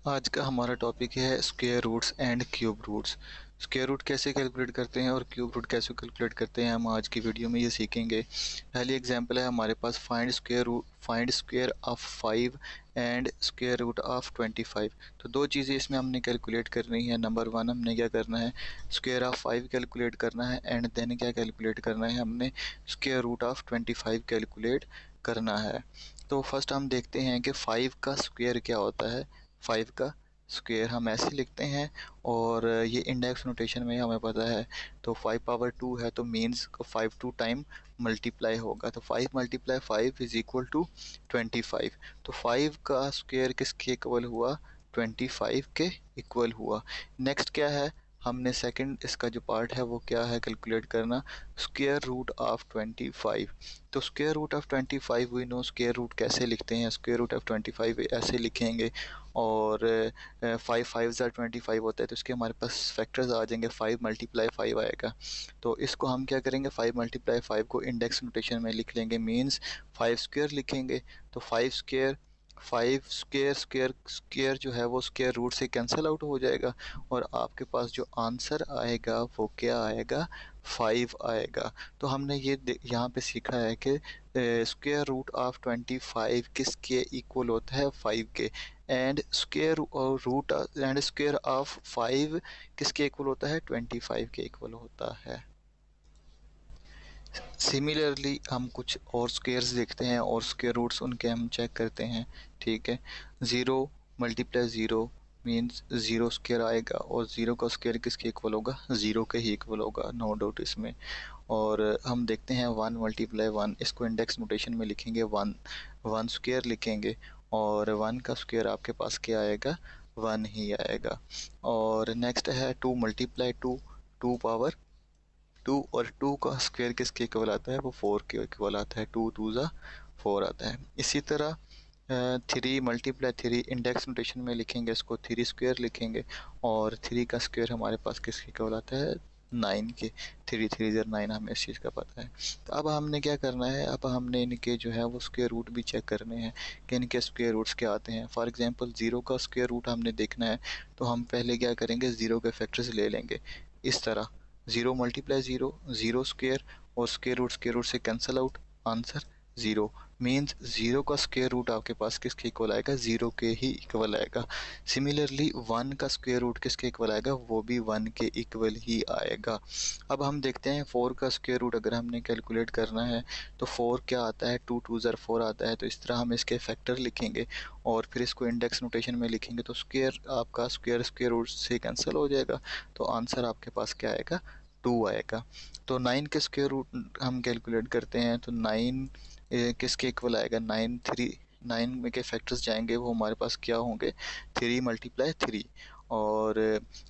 आज का हमारा टॉपिक है square roots and cube roots. Square root कैसे कैलकुलेट करते हैं और क्यूब रूट कैसे कैलकुलेट करते हैं, हम आज की वीडियो में ये सीखेंगे। पहली एग्जांपल है हमारे पास find square of 5 and square root of 25। तो दो चीज़ें इसमें हमने कैलकुलेट करनी है। नंबर वन, हमने क्या करना है, स्क्वायर ऑफ 5 कैलकुलेट करना है, एंड देन क्या कैलकुलेट करना है, हमने स्क्वायर रूट ऑफ 25 कैलकुलेट करना है। तो फर्स्ट हम देखते हैं कि 5 का स्क्वायर क्या होता है। 5 का स्क्वायर हम ऐसे लिखते हैं, और ये इंडेक्स नोटेशन में हमें पता है। तो 5 पावर 2 है, तो मीन्स 5 टू टाइम मल्टीप्लाई होगा। तो 5 मल्टीप्लाई 5 इज इक्वल टू 25। तो 5 का स्क्वायर किसके इक्वल हुआ, 25 के इक्वल हुआ। नेक्स्ट क्या है, हमने सेकंड इसका जो पार्ट है वो क्या है, कैलकुलेट करना, स्क्वायर रूट ऑफ 25। तो square root of 25 we know square root कैसे लिखते हैं। स्क्वायर रूट ऑफ 25 ऐसे लिखेंगे, और 5 5 ज़ा 25 होता है, तो इसके हमारे पास फैक्टर्स आ जाएंगे। 5 मल्टीप्लाई 5 आएगा। तो इसको हम क्या करेंगे, 5 मल्टीप्लाई 5 को इंडेक्स नोटेशन में लिख लेंगे, मीन्स 5 स्क्वायर लिखेंगे। तो 5 स्क्वायर स्क्वायर स्क्वायर जो है वो स्क्वायर रूट से कैंसिल आउट हो जाएगा, और आपके पास जो आंसर आएगा वो क्या आएगा, 5 आएगा। तो हमने ये यहाँ पे सीखा है कि स्क्वायर रूट ऑफ 25 किसके इक्वल होता है, 5 के। And square root and square of 5 किसके इक्वल होता है, 25 के इक्वल होता है। सिमिलरली हम कुछ और स्क्वेयर्स देखते हैं, और स्क्वायर रूट्स उनके हम चेक करते हैं। ठीक है, 0 मल्टीप्लाई 0 मीन्स 0 स्क्वायर आएगा, और 0 का स्क्वायर किसके इक्वल होगा, 0 के ही इक्वल होगा, नो डाउट इसमें। और हम देखते हैं 1 मल्टीप्लाई 1, इसको इंडेक्स नोटेशन में लिखेंगे, 1 स्क्वायर लिखेंगे, और 1 का स्क्वायर आपके पास क्या आएगा, 1 ही आएगा। और नेक्स्ट है 2 मल्टीप्लाई 2, 2 पावर 2, और 2 का स्क्वायर किसके इक्वल आता है, वो 4 के इक्वल आता है, 2 2 ज़ा 4 आता है। इसी तरह 3 मल्टीप्लाई 3 इंडेक्स नोटेशन में लिखेंगे, इसको 3 स्क्वायर लिखेंगे, और 3 का स्क्वायर हमारे पास किसके इक्वल आता है, 9 के। 3 3 ज़र 9, हमें इस चीज़ का पता है। तो अब हमने क्या करना है, अब हमने इनके जो है वो स्क्वायर रूट भी चेक करने हैं कि इनके स्क्वायर रूट्स क्या आते हैं। फॉर एग्जांपल 0 का स्क्वायर रूट हमने देखना है, तो हम पहले क्या करेंगे, 0 के फैक्टर्स ले लेंगे। इस तरह 0 मल्टीप्लाई 0, 0 स्क्वायर, और स्क्वायर रूट से कैंसिल आउट, आंसर 0। मीन्स 0 का स्क्वायर रूट आपके पास किसके इक्वल आएगा, 0 के ही इक्वल आएगा। सिमिलरली 1 का स्क्वायर रूट किसके इक्वल आएगा, वो भी 1 के इक्वल ही आएगा। अब हम देखते हैं 4 का स्क्वायर रूट अगर हमने कैलकुलेट करना है, तो 4 क्या आता है, 2 2 ज़र 4 आता है। तो इस तरह हम इसके फैक्टर लिखेंगे, और फिर इसको इंडेक्स नोटेशन में लिखेंगे, तो स्क्वायर आपका स्क्वायर स्क्वायर रूट से कैंसिल हो जाएगा, तो आंसर आपके पास क्या आएगा, 2 आएगा। तो 9 के स्क्वायर रूट हम कैलकुलेट करते हैं, तो 9 किसके इक्वल आएगा, 9 में के फैक्टर्स जाएंगे, वो हमारे पास क्या होंगे, 3 मल्टीप्लाई 3, और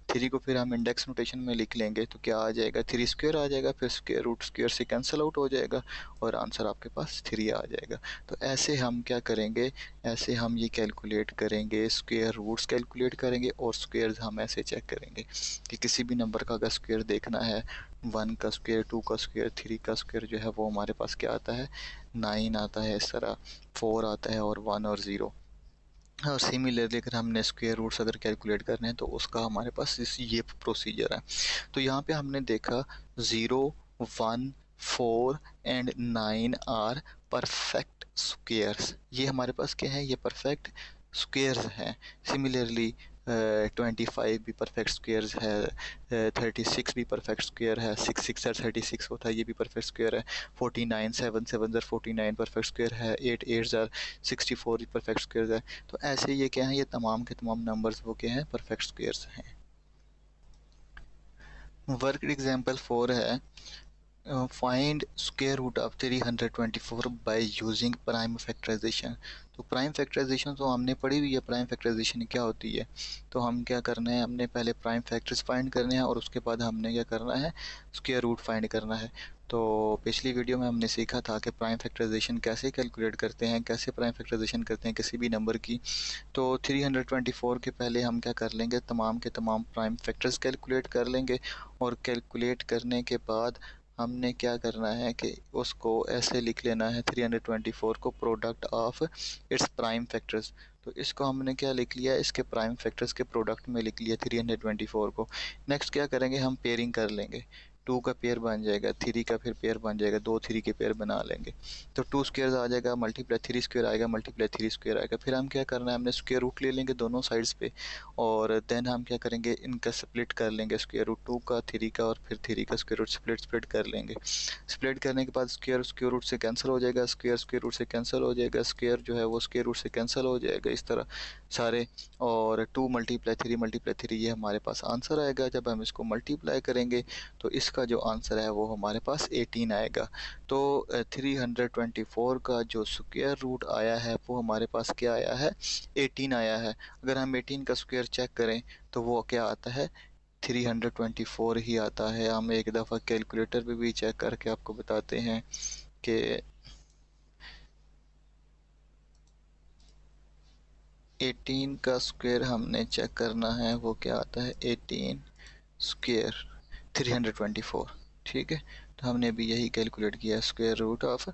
3 को फिर हम इंडेक्स नोटेशन में लिख लेंगे, तो क्या आ जाएगा, 3 स्क्वायर आ जाएगा, फिर स्क्वायर रूट स्क्वायर से कैंसिल आउट हो जाएगा, और आंसर आपके पास 3 आ जाएगा। तो ऐसे हम क्या करेंगे, ऐसे हम ये कैलकुलेट करेंगे, स्क्वायर रूट्स कैलकुलेट करेंगे, और स्क्वायर्स हम ऐसे चेक करेंगे कि किसी भी नंबर का अगर स्क्वायर देखना है, 1 का स्क्वायर, 2 का स्क्वायर, 3 का स्क्वायर जो है वो हमारे पास क्या आता है, 9 आता है, इस तरह 4 आता है, और 1 और 0। और सिमिलरली अगर हमने स्क्वायर रूट्स अगर कैलकुलेट करने हैं, तो उसका हमारे पास ये प्रोसीजर है। तो यहाँ पे हमने देखा 0 1 4 एंड 9 आर परफेक्ट स्क्वेयर्स। ये हमारे पास क्या है, ये परफेक्ट स्क्वेयर्स हैं। सिमिलरली 25 भी परफेक्ट स्क्वेयर्स है, 36 भी परफेक्ट स्क्वेयर है, 6 6 ज़र 36 होता है, ये भी परफेक्ट स्क्वेयर है। 49 7 7 ज़र 49 परफेक्ट स्क्वेयर है, 8 8 ज़र 64 परफेक्ट स्क्वेयर है। तो ऐसे ये क्या है, ये तमाम के तमाम नंबर्स वो क्या हैं, परफेक्ट स्क्वेयर्स हैं। वर्क एग्जांपल 4 है, find square root of 324 by using prime factorisation. तो प्राइम फैक्टराइजेशन तो हमने पढ़ी हुई है, प्राइम फैक्टराइजेशन क्या होती है। तो हम क्या करना है, हमने पहले प्राइम फैक्टर्स फाइंड करने हैं, और उसके बाद हमने क्या करना है, स्क्वायर रूट फाइंड करना है। तो पिछली वीडियो में हमने सीखा था कि प्राइम फैक्टराइजेशन कैसे कैलकुलेट करते हैं, कैसे प्राइम फैक्टराइजेशन करते हैं किसी भी नंबर की। तो 324 के पहले हम क्या कर लेंगे, तमाम के तमाम प्राइम फैक्टर्स कैलकुलेट कर लेंगे, और कैलकुलेट करने के बाद हमने क्या करना है कि उसको ऐसे लिख लेना है, 324 को product of its prime factors. तो इसको हमने क्या लिख लिया, इसके प्राइम फैक्टर्स के प्रोडक्ट में लिख लिया 324 को। नेक्स्ट क्या करेंगे, हम पेयरिंग कर लेंगे, 2 का पेयर बन जाएगा, 3 का फिर पेयर बन जाएगा, 2 3 के पेयर बना लेंगे। तो 2 स्क्वेयर आ जाएगा, मल्टीप्लाई 3 स्क्वेयर आएगा, मल्टीप्लाई 3 स्क्वेयर आएगा। फिर हम क्या करना है, हमने स्क्वेयर रूट ले लेंगे दोनों साइड्स पे, और देन हम क्या करेंगे, इनका स्प्लिट कर लेंगे, स्क्वेयर रूट 2 का, 3 का और फिर 3 का स्क्वेयर रूट स्प्लिट कर लेंगे। स्प्लिट करने के बाद स्क्वेयर स्क्वेयर रूट से कैंसिल हो जाएगा, स्क्वेयर स्क्वेयर रूट से कैंसिल हो जाएगा, स्क्वेयर जो है वो स्क्वेयर रूट से कैंसिल हो जाएगा, इस तरह सारे। और 2 मल्टीप्लाई 3 ये हमारे पास आंसर आएगा। जब हम इसको मल्टीप्लाई करेंगे तो इसका जो आंसर है वो हमारे पास 18 आएगा। तो 324 का जो स्क्वायर रूट आया है वो हमारे पास क्या आया है, 18 आया है। अगर हम 18 का स्क्वायर चेक करें तो वो क्या आता है, 324 ही आता है। हम एक दफ़ा कैलकुलेटर पे भी चेक करके आपको बताते हैं कि 18 का स्क्वायर हमने चेक करना है, वो क्या आता है, 18 स्क्वायर 324। ठीक है, तो हमने भी यही कैलकुलेट किया, square root of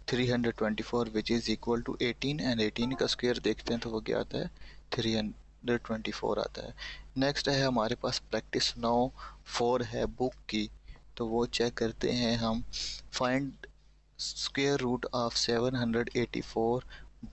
324 which is equal to 18, and 18 का स्क्वायर देखते हैं तो वो क्या आता है, 324 आता है। नेक्स्ट है हमारे पास प्रैक्टिस 9 4 है बुक की, तो वो चेक करते हैं हम। Find square root of 784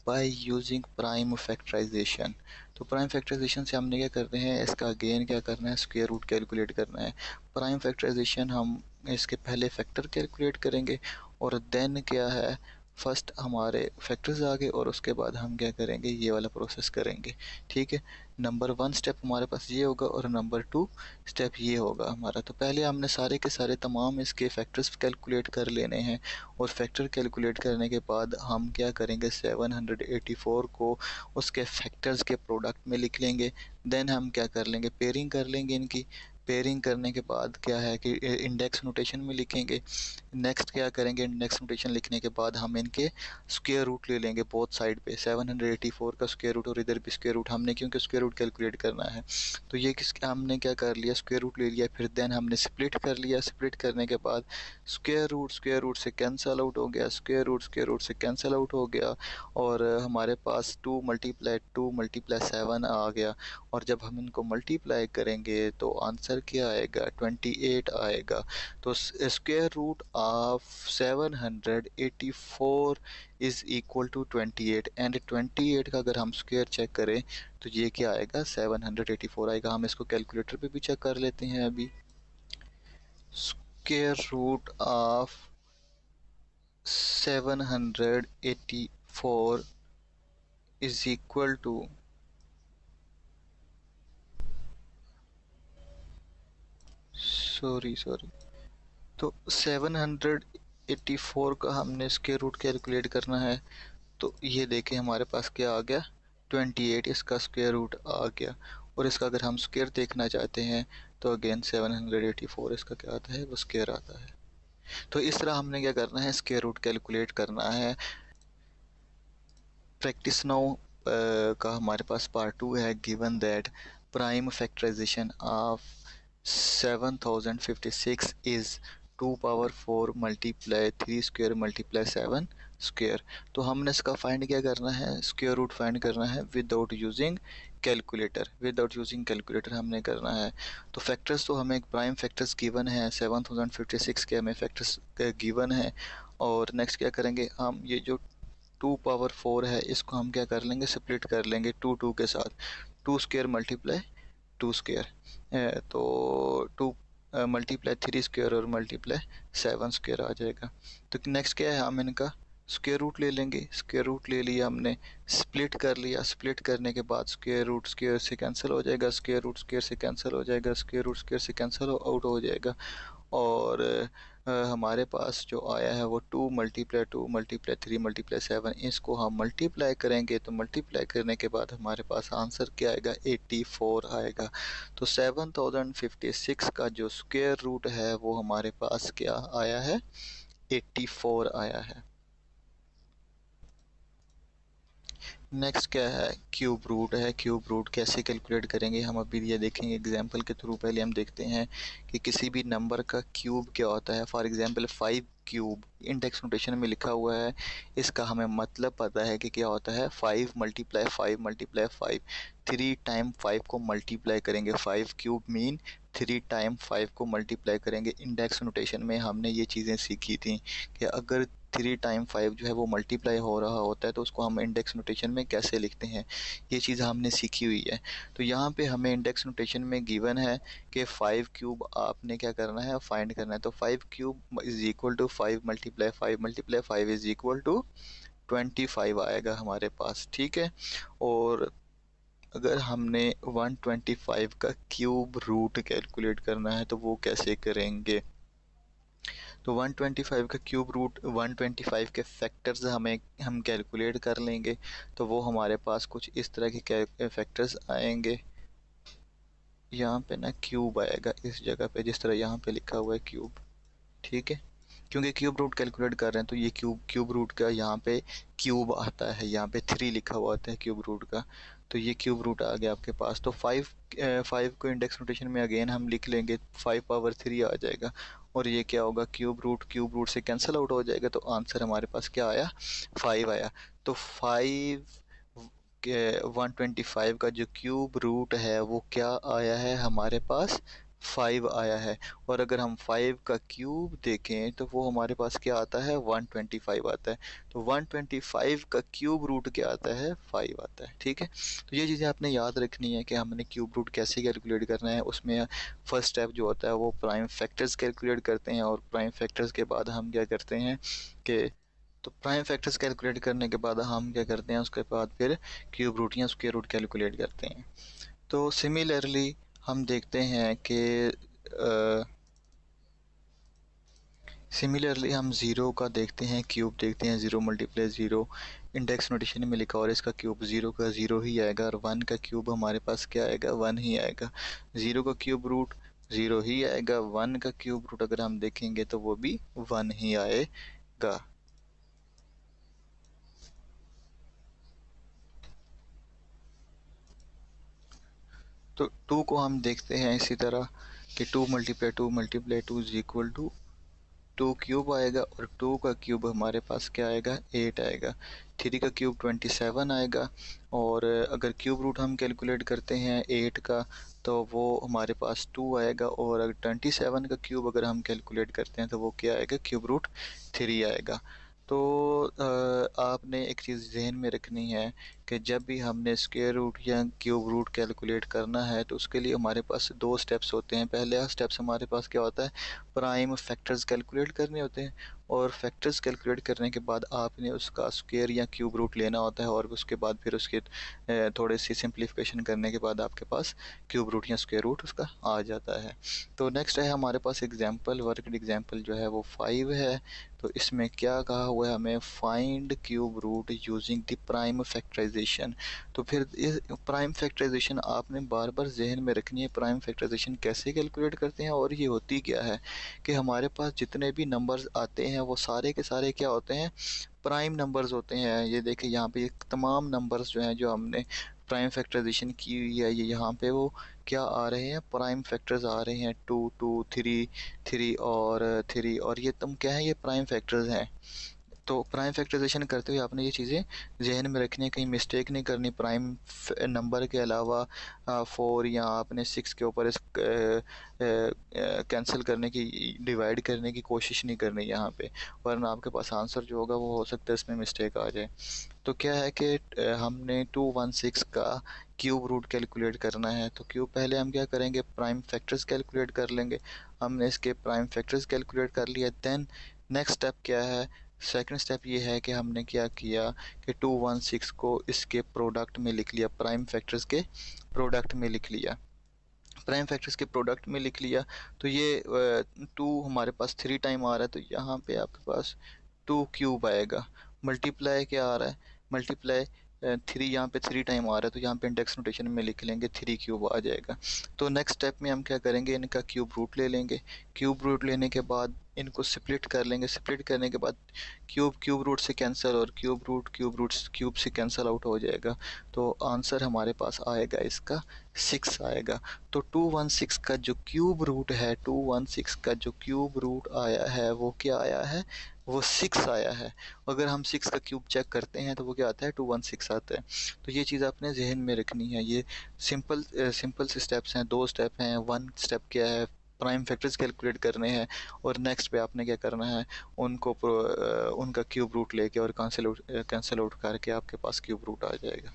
by using prime factorisation. तो प्राइम फैक्टराइजेशन से हमने क्या करते हैं, इसका अगेन क्या करना है, स्क्वायर रूट कैलकुलेट करना है। प्राइम फैक्टराइजेशन हम इसके पहले फैक्टर कैलकुलेट करेंगे, और देन क्या है, फर्स्ट हमारे फैक्टर्स आ गए और उसके बाद हम क्या करेंगे, ये वाला प्रोसेस करेंगे। ठीक है, नंबर 1 स्टेप हमारे पास ये होगा और नंबर 2 स्टेप ये होगा हमारा। तो पहले हमने सारे के सारे तमाम इसके फैक्टर्स कैलकुलेट कर लेने हैं, और फैक्टर कैलकुलेट करने के बाद हम क्या करेंगे, 784 को उसके फैक्टर्स के प्रोडक्ट में लिख लेंगे। देन हम क्या कर लेंगे, पेयरिंग कर लेंगे इनकी। पेयरिंग करने के बाद क्या है कि इंडेक्स नोटेशन में लिखेंगे। नेक्स्ट क्या करेंगे, इंडेक्स नोटेशन लिखने के बाद हम इनके स्क्वायर रूट ले लेंगे बोथ साइड पे, 784 का स्क्वायर रूट और इधर भी स्क्वायर रूट, हमने क्योंकि स्क्वायर रूट कैलकुलेट करना है। तो ये किस हमने क्या कर लिया, स्क्वायर रूट ले लिया, फिर देन हमने स्प्लिट कर लिया। स्प्लिट करने के बाद स्क्वायर रूट से कैंसिल आउट हो गया, स्क्वायर रूट से कैंसिल आउट हो गया, और हमारे पास 2 मल्टीप्लाई 7 आ गया। और जब हम इनको मल्टीप्लाई करेंगे तो आंसर क्या आएगा, 28 आएगा। तो square root of 784 is equal to 28, and 28 का अगर हम स्क्वायर चेक करें तो ये क्या आएगा, 784 आएगा। हम इसको कैलकुलेटर पे भी चेक कर लेते हैं अभी। Square root of 784 is equal to, sorry, तो 784 का हमने स्क्वायर रूट कैलकुलेट करना है। तो ये देखें हमारे पास क्या आ गया, 28 इसका स्क्वायर रूट आ गया। और इसका अगर हम स्क्वायर देखना चाहते हैं तो अगेन 784 इसका क्या आता है, वो स्क्वायर आता है। तो इस तरह हमने क्या करना है, स्क्वायर रूट कैलकुलेट करना है। प्रैक्टिस नाउ का हमारे पास पार्ट 2 है। Given that prime factorisation of 7056 is 2 power 4 multiply 3 square multiply 7 square. तो हमने इसका फाइंड क्या करना है, स्क्वायर रूट फाइंड करना है without using calculator. Without using calculator हमने करना है। तो फैक्टर्स, तो हमें प्राइम फैक्टर्स गिवन है, 7056 के हमें फैक्टर्स गिवन है। और नेक्स्ट क्या करेंगे, हम ये जो 2 पावर 4 है इसको हम क्या कर लेंगे, स्प्लिट कर लेंगे 2 के साथ। 2 स्क्वायर मल्टीप्लाई 2 स्क्वायर, तो 2 मल्टीप्लाई 3 स्क्वायर और मल्टीप्लाई 7 स्क्वायर आ जाएगा। तो नेक्स्ट क्या है, हम इनका स्क्वायर रूट ले लेंगे। स्क्वायर रूट ले लिया हमने, स्प्लिट कर लिया। स्प्लिट करने के बाद स्क्वायर रूट स्क्वायर से कैंसिल हो जाएगा, स्क्वायर रूट स्क्वायर से कैंसिल हो जाएगा, स्क्वायर रूट स्क्वायर से कैंसिल आउट हो जाएगा। और हमारे पास जो आया है वो 2 मल्टीप्लाई 3 मल्टीप्लाई 7, इसको हम मल्टीप्लाई करेंगे। तो मल्टीप्लाई करने के बाद हमारे पास आंसर क्या आएगा, 84 आएगा। तो 7056 का जो स्क्वायर रूट है वो हमारे पास क्या आया है, 84 आया है। नेक्स्ट क्या है, क्यूब रूट है। क्यूब रूट कैसे कैलकुलेट करेंगे हम अभी ये देखेंगे एग्जांपल के थ्रू। पहले हम देखते हैं कि किसी भी नंबर का क्यूब क्या होता है। For example 5 cube index notation में लिखा हुआ है, इसका हमें मतलब पता है कि क्या होता है। 5 मल्टीप्लाई 5 मल्टीप्लाई 5, 3 टाइम 5 को मल्टीप्लाई करेंगे। 5 क्यूब मीन 3 टाइम 5 को मल्टीप्लाई करेंगे। इंडेक्स नोटेशन में हमने ये चीज़ें सीखी थी कि अगर 3 टाइम 5 जो है वो मल्टीप्लाई हो रहा होता है तो उसको हम इंडेक्स नोटेशन में कैसे लिखते हैं, ये चीज़ हमने सीखी हुई है। तो यहाँ पे हमें इंडेक्स नोटेशन में गिवन है कि 5 क्यूब आपने क्या करना है, फाइंड करना है। तो 5 cube is equal to 5 multiply 5 multiply 5 is equal to 25 आएगा हमारे पास, ठीक है। और अगर हमने 125 का क्यूब रूट कैलकुलेट करना है तो वो कैसे करेंगे। तो 125 का क्यूब रूट 125 के फैक्टर्स हम कैलकुलेट कर लेंगे। तो वो हमारे पास कुछ इस तरह के फैक्टर्स आएंगे। यहाँ पे ना क्यूब आएगा इस जगह पे, जिस तरह यहाँ पे लिखा हुआ है क्यूब, ठीक है। क्योंकि क्यूब रूट कैलकुलेट कर रहे हैं तो ये क्यूब रूट का यहाँ पे क्यूब आता है, यहाँ पे 3 लिखा हुआ होता है क्यूब रूट का। तो ये क्यूब रूट आ गया आपके पास। तो 5 को इंडेक्स नोटेशन में अगेन हम लिख लेंगे, 5 पावर 3 आ जाएगा। और ये क्या होगा, क्यूब रूट से कैंसिल आउट हो जाएगा। तो आंसर हमारे पास क्या आया, 5 आया। तो 125 का जो क्यूब रूट है वो क्या आया है हमारे पास, 5 आया है। और अगर हम 5 का क्यूब देखें तो वो हमारे पास क्या आता है, 125 आता है। तो 125 का क्यूब रूट क्या आता है, 5 आता है, ठीक है। तो ये चीज़ें आपने याद रखनी है कि हमने क्यूब रूट कैसे कैलकुलेट करना है। उसमें फर्स्ट स्टेप जो होता है वो प्राइम फैक्टर्स कैलकुलेट करते हैं, और प्राइम फैक्टर्स के बाद हम क्या करते हैं कि, तो प्राइम फैक्टर्स कैलकुलेट करने के बाद हम क्या करते हैं, उसके बाद फिर क्यूब रूट या स्क्वायर रूट कैलकुलेट करते हैं। तो सिमिलरली हम देखते हैं कि सिमिलरली हम ज़ीरो का देखते हैं, क्यूब देखते हैं। Zero multiply zero index notation में लिखा और इसका क्यूब ज़ीरो का ज़ीरो ही आएगा, और वन का क्यूब हमारे पास क्या आएगा, वन ही आएगा। ज़ीरो का क्यूब रूट ज़ीरो ही आएगा, वन का क्यूब रूट अगर हम देखेंगे तो वो भी वन ही आएगा। तो टू को हम देखते हैं इसी तरह कि two multiply two is equal to two cube आएगा, और टू का क्यूब हमारे पास क्या आएगा, 8 आएगा। थ्री का क्यूब 27 आएगा। और अगर क्यूब रूट हम कैलकुलेट करते हैं 8 का तो वो हमारे पास 2 आएगा। और अगर 27 का क्यूब अगर हम कैलकुलेट करते हैं तो वो क्या आएगा, क्यूब रूट 3 आएगा। तो आपने एक चीज़ जहन में रखनी है कि जब भी हमने स्क्वायर रूट या क्यूब रूट कैलकुलेट करना है तो उसके लिए हमारे पास दो स्टेप्स होते हैं। पहले स्टेप्स हमारे पास क्या होता है, प्राइम फैक्टर्स कैलकुलेट करने होते हैं। और फैक्टर्स कैलकुलेट करने के बाद आपने उसका स्क्वायर या क्यूब रूट लेना होता है, और उसके बाद फिर उसके थोड़ी सी सिंप्लीफिकेशन करने के बाद आपके पास क्यूब रूट या स्क्वायर रूट उसका आ जाता है। तो नेक्स्ट है हमारे पास एग्जाम्पल, वर्कड एग्जाम्पल जो है वो 5 है। तो इसमें क्या कहा हुआ है हमें, find cube root using the prime factorisation. तो फिर इस प्राइम फैक्टराइजेशन आपने बार बार जहन में रखनी है, प्राइम फैक्टराइजेशन कैसे कैलकुलेट करते हैं। और ये होती क्या है कि हमारे पास जितने भी नंबर्स आते हैं वो सारे के सारे क्या होते हैं, प्राइम नंबर्स होते हैं। ये देखिए यहाँ पे ये तमाम नंबर्स जो हैं जो हमने प्राइम फैक्टराइजेशन की हुई है, ये यहाँ पे वो क्या आ रहे हैं, प्राइम फैक्टर्स आ रहे हैं। टू टू थ्री थ्री और थ्री, और ये तुम क्या है, ये प्राइम फैक्टर्स हैं। तो प्राइम फैक्टराइजेशन करते हुए आपने ये चीज़ें जहन में रखनी है, कहीं मिस्टेक नहीं करनी। प्राइम नंबर के अलावा 4 या आपने 6 के ऊपर इस कैंसिल करने की, डिवाइड करने की कोशिश नहीं करनी यहाँ पे, वरना आपके पास आंसर जो होगा वो हो सकता है इसमें मिस्टेक आ जाए। तो क्या है कि हमने 216 का क्यूब रूट कैलकुलेट करना है। तो क्यूब पहले हम क्या करेंगे, प्राइम फैक्टर्स कैलकुलेट कर लेंगे। हमने इसके प्राइम फैक्टर्स कैलकुलेट कर लिया। देन नेक्स्ट स्टेप क्या है, सेकंड स्टेप ये है कि हमने क्या किया कि 216 को इसके प्रोडक्ट में लिख लिया, प्राइम फैक्टर्स के प्रोडक्ट में लिख लिया, प्राइम फैक्टर्स के प्रोडक्ट में लिख लिया। तो ये 2 हमारे पास 3 टाइम आ रहा है, तो यहाँ पे आपके पास 2 क्यूब आएगा। मल्टीप्लाई क्या आ रहा है, मल्टीप्लाई 3, यहाँ पे 3 टाइम आ रहा है तो यहाँ पे इंडेक्स नोटेशन में लिख लेंगे 3 क्यूब आ जाएगा। तो नेक्स्ट स्टेप में हम क्या करेंगे, इनका क्यूब रूट ले लेंगे। क्यूब रूट लेने के बाद इनको स्प्लिट कर लेंगे। स्प्लिट करने के बाद क्यूब रूट से कैंसिल और क्यूब रूट क्यूब से कैंसिल आउट हो जाएगा। तो आंसर हमारे पास आएगा इसका 6 आएगा। तो 216 का जो क्यूब रूट है, 216 का जो क्यूब रूट आया है वो क्या आया है, वो 6 आया है। अगर हम 6 का क्यूब चेक करते हैं तो वो क्या आता है, 216 आता है। तो ये चीज़ आपने जहन में रखनी है। ये सिंपल से स्टेप्स हैं, 2 स्टेप हैं। 1 स्टेप क्या है, प्राइम फैक्टर्स कैलकुलेट करने हैं, और नेक्स्ट पे आपने क्या करना है, उनका क्यूब रूट लेके और कैंसिल आउट करके आपके पास क्यूब रूट आ जाएगा।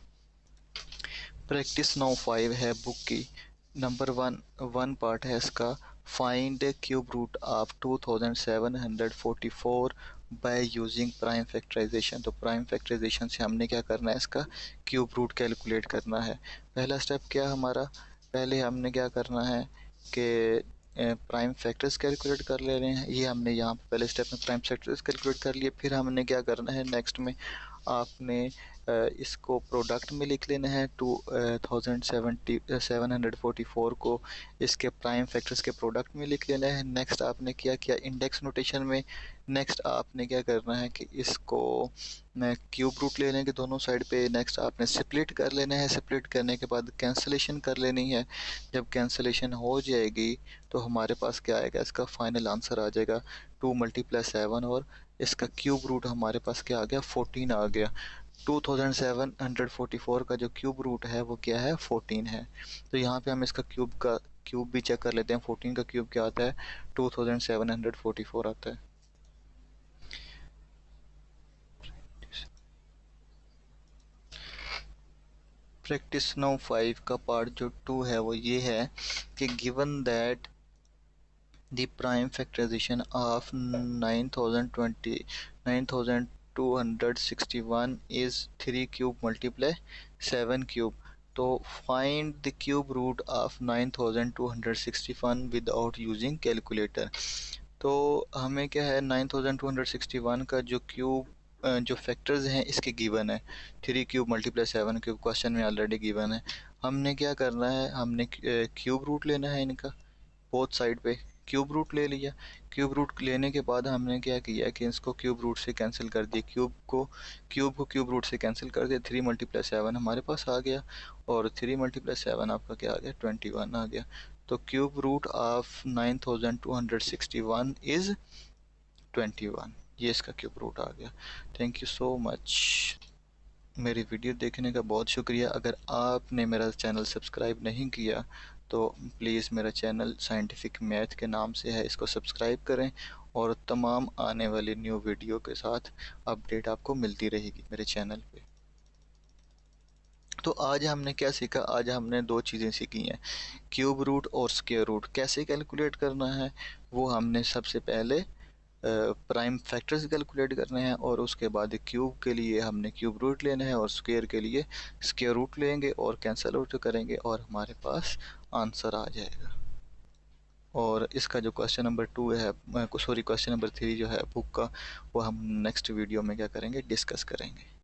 प्रैक्टिस 9 5 है बुक की। नंबर 1 पार्ट है इसका, find cube root of 2744 by using prime factorisation. तो प्राइम फैक्टराइजेशन से हमने क्या करना है, इसका क्यूब रूट कैलकुलेट करना है। पहला स्टेप क्या हमारा, पहले हमने क्या करना है कि प्राइम फैक्टर्स कैलकुलेट कर ले रहे हैं। ये हमने यहाँ पे पहले स्टेप में प्राइम फैक्टर्स कैलकुलेट कर लिए। फिर हमने क्या करना है, नेक्स्ट में आपने इसको प्रोडक्ट में लिख लेना है। 2744 को इसके प्राइम फैक्टर्स के प्रोडक्ट में लिख लेना है। नेक्स्ट आपने क्या किया, इंडेक्स नोटेशन में। नेक्स्ट आपने क्या करना है कि इसको क्यूब रूट ले लेंगे दोनों साइड पे। नेक्स्ट आपने स्प्लिट कर लेना है। स्प्लिट करने के बाद कैंसलेशन कर लेनी है। जब कैंसलेशन हो जाएगी तो हमारे पास क्या आएगा, इसका फाइनल आंसर आ जाएगा 2 × 7, और इसका क्यूब रूट हमारे पास क्या आ गया, 14 आ गया। 2744 का जो क्यूब रूट है वो क्या है, 14 है। तो यहाँ पे हम इसका क्यूब भी चेक कर लेते हैं। 14 का क्यूब क्या आता है, 2744 आता है। प्रैक्टिस 9 5 का पार्ट जो 2 है वो ये है कि given that the prime factorisation of 9261 is 3 cube multiply 7 cube. तो find the cube root of 9261 without using calculator. तो हमें क्या है, 9261 का जो फैक्टर्स हैं इसके गिवन है। 3 क्यूब मल्टीप्लाई 7 क्यूब क्वेश्चन में ऑलरेडी गिवन है। हमने क्या करना है, हमने क्यूब रूट लेना है इनका, बोथ साइड पे क्यूब रूट ले लिया। क्यूब रूट लेने के बाद हमने क्या किया कि इसको क्यूब रूट से कैंसिल कर दिया। क्यूब को क्यूब रूट से कैंसिल कर दिया। 3 × 7 हमारे पास आ गया, और 3 × 7 आपका क्या आ गया, 21 आ गया। तो क्यूब रूट ऑफ 9261 इज़ 21। ये इसका क्यूब रूट आ गया। Thank you so much. मेरी वीडियो देखने का बहुत शुक्रिया। अगर आपने मेरा चैनल सब्सक्राइब नहीं किया तो प्लीज़ मेरा चैनल साइंटिफिक मैथ के नाम से है, इसको सब्सक्राइब करें, और तमाम आने वाली न्यू वीडियो के साथ अपडेट आपको मिलती रहेगी मेरे चैनल पे। तो आज हमने क्या सीखा, आज हमने 2 चीज़ें सीखी हैं, क्यूब रूट और स्क्वायर रूट कैसे कैलकुलेट करना है। वो हमने सबसे पहले प्राइम फैक्टर्स कैलकुलेट करने हैं, और उसके बाद क्यूब के लिए हमने क्यूब रूट लेना है, और स्क्वायर के लिए स्क्वायर रूट लेंगे और कैंसल आउट करेंगे, और हमारे पास आंसर आ जाएगा। और इसका जो क्वेश्चन नंबर 2 है, सॉरी क्वेश्चन नंबर 3 जो है बुक का, वो हम नेक्स्ट वीडियो में क्या करेंगे, डिस्कस करेंगे।